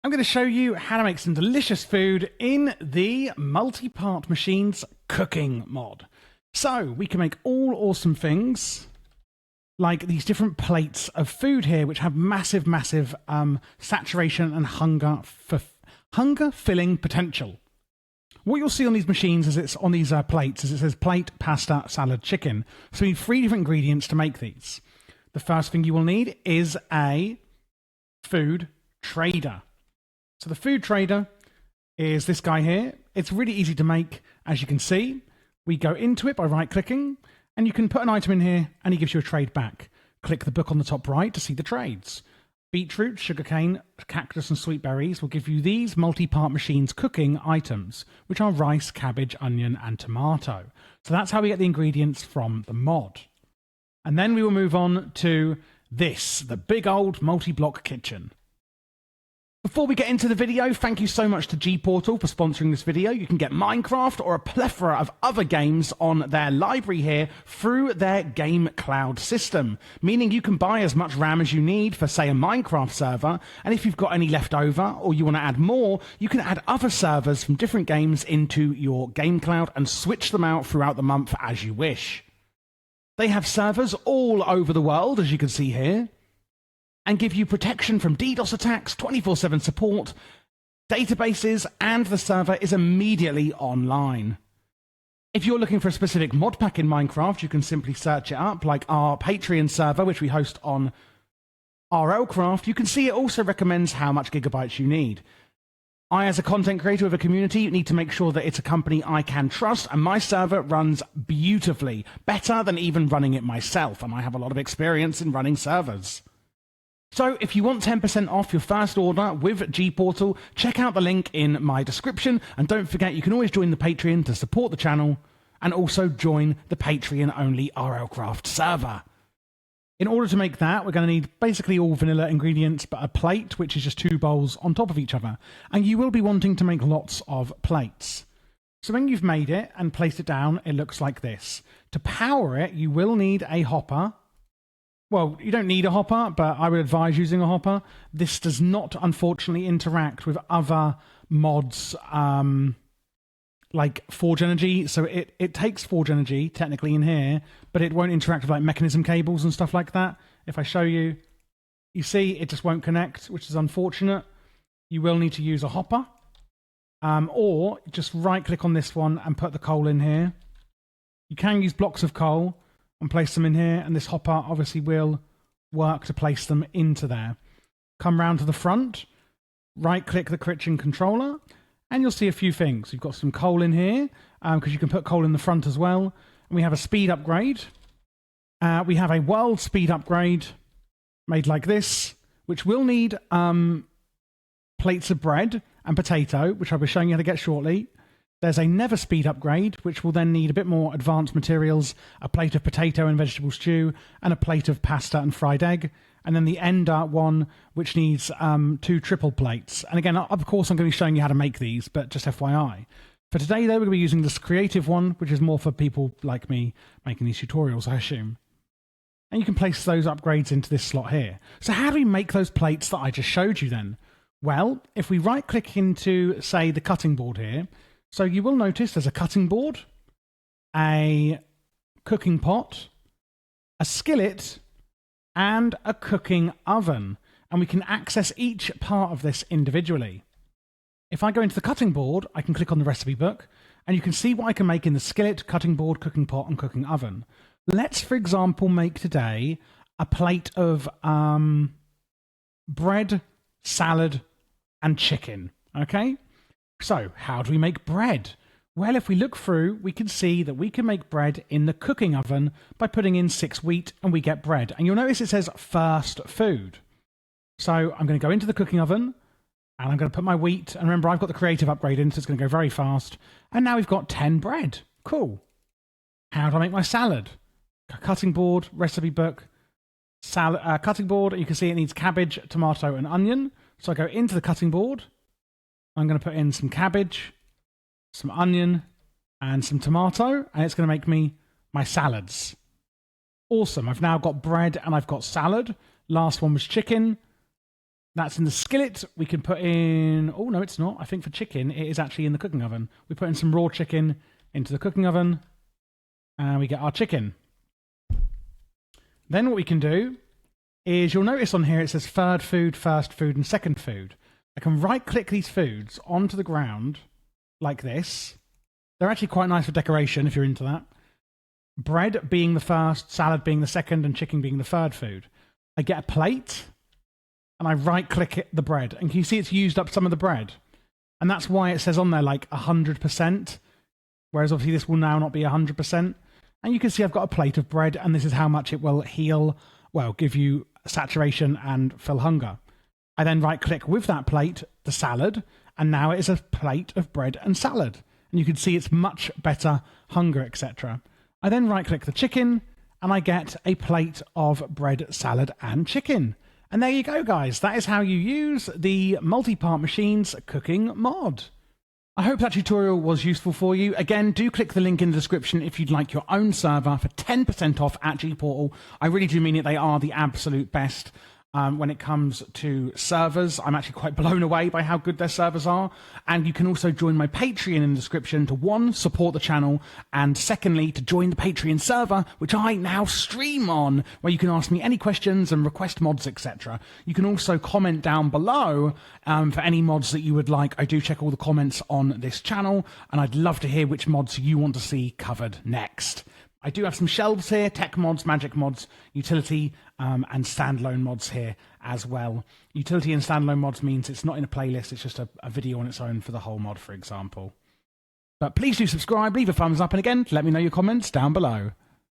I'm going to show you how to make some delicious food in the Multipart Machines cooking mod. So we can make all awesome things like these different plates of food here, which have massive saturation and hunger filling potential. What you'll see on these machines is it's on these plates is it says plate, pasta, salad, chicken. So we need 3 different ingredients to make these. The first thing you will need is a food trader. So the food trader is this guy here. It's really easy to make, as you can see. We go into it by right-clicking, and you can put an item in here, and he gives you a trade back. Click the book on the top right to see the trades. Beetroot, sugarcane, cactus, and sweet berries will give you these Multipart Machines cooking items, which are rice, cabbage, onion, and tomato. So that's how we get the ingredients from the mod. And then we will move on to this, the big old multi-block kitchen. Before we get into the video, thank you so much to G-Portal for sponsoring this video. You can get Minecraft or a plethora of other games on their library here through their Game Cloud system, meaning you can buy as much RAM as you need for, say, a Minecraft server, and if you've got any left over or you want to add more, you can add other servers from different games into your Game Cloud and switch them out throughout the month as you wish. They have servers all over the world, as you can see here, and give you protection from DDoS attacks, 24/7 support, databases, and the server is immediately online. If you're looking for a specific mod pack in Minecraft, you can simply search it up, like our Patreon server, which we host on RLcraft. You can see it also recommends how much gigabytes you need. I, as a content creator of a community, need to make sure that it's a company I can trust, and my server runs beautifully, better than even running it myself, and I have a lot of experience in running servers. So if you want 10% off your first order with G-Portal, check out the link in my description, and don't forget you can always join the Patreon to support the channel, and also join the Patreon-only RLcraft server. In order to make that, we're going to need basically all vanilla ingredients, but a plate, which is just 2 bowls on top of each other. And you will be wanting to make lots of plates. So when you've made it and placed it down, it looks like this. To power it, you will need a hopper. Well, you don't need a hopper, but I would advise using a hopper. This does not, unfortunately, interact with other mods like Forge Energy. So it takes Forge Energy, technically, in here, but it won't interact with like mechanism cables and stuff like that. If I show you, you see it just won't connect, which is unfortunate. You will need to use a hopper, or just right-click on this one and put the coal in here. You can use blocks of coal and place them in here, and this hopper obviously will work to place them into there. Come round to the front, right-click the kitchen controller, and you'll see a few things. You've got some coal in here, because you can put coal in the front as well. And we have a speed upgrade. We have a world speed upgrade made like this, which will need plates of bread and potato, which I'll be showing you how to get shortly. There's a never speed upgrade, which will then need a bit more advanced materials, a plate of potato and vegetable stew, and a plate of pasta and fried egg. And then the ender one, which needs 2 triple plates. And again, of course, I'm going to be showing you how to make these, but just FYI. For today, though, we're going to be using this creative one, which is more for people like me making these tutorials, I assume. And you can place those upgrades into this slot here. So how do we make those plates that I just showed you then? Well, if we right-click into, say, the cutting board here, so you will notice there's a cutting board, a cooking pot, a skillet, and a cooking oven. And we can access each part of this individually. If I go into the cutting board, I can click on the recipe book, and you can see what I can make in the skillet, cutting board, cooking pot, and cooking oven. Let's, for example, make today a plate of bread, salad, and chicken. Okay? So, how do we make bread? Well, if we look through, we can see that we can make bread in the cooking oven by putting in 6 wheat, and we get bread. And you'll notice it says first food. So I'm going to go into the cooking oven, and I'm going to put my wheat. And remember, I've got the creative upgrade in, so it's going to go very fast. And now we've got 10 bread. Cool. How do I make my salad? Cutting board, recipe book, cutting board. You can see it needs cabbage, tomato, and onion. So I go into the cutting board. I'm going to put in some cabbage, some onion, and some tomato, and it's going to make me my salads. Awesome. I've now got bread and I've got salad. Last one was chicken. That's in the skillet. We can put in... Oh, no, it's not. I think for chicken, it is actually in the cooking oven. We put in some raw chicken into the cooking oven, and we get our chicken. Then what we can do is, you'll notice on here it says third food, first food, and second food. I can right-click these foods onto the ground like this. They're actually quite nice for decoration if you're into that. Bread being the first, salad being the second, and chicken being the third food. I get a plate, and I right-click the bread. And can you see it's used up some of the bread? And that's why it says on there like 100%, whereas obviously this will now not be 100%. And you can see I've got a plate of bread, and this is how much it will heal, well, give you saturation and fill hunger. I then right-click with that plate, the salad, and now it is a plate of bread and salad. And you can see it's much better hunger, etc. I then right-click the chicken, and I get a plate of bread, salad, and chicken. And there you go, guys. That is how you use the Multipart Machines cooking mod. I hope that tutorial was useful for you. Again, do click the link in the description if you'd like your own server for 10% off at Gportal. I really do mean it. They are the absolute best. When it comes to servers, I'm actually quite blown away by how good their servers are. And you can also join my Patreon in the description to, one, support the channel, and secondly, to join the Patreon server, which I now stream on, where you can ask me any questions and request mods, etc. You can also comment down below for any mods that you would like. I do check all the comments on this channel, and I'd love to hear which mods you want to see covered next. I do have some shelves here, tech mods, magic mods, utility, and standalone mods here as well. Utility and standalone mods means it's not in a playlist, it's just a video on its own for the whole mod, for example. But please do subscribe, leave a thumbs up, and again, let me know your comments down below.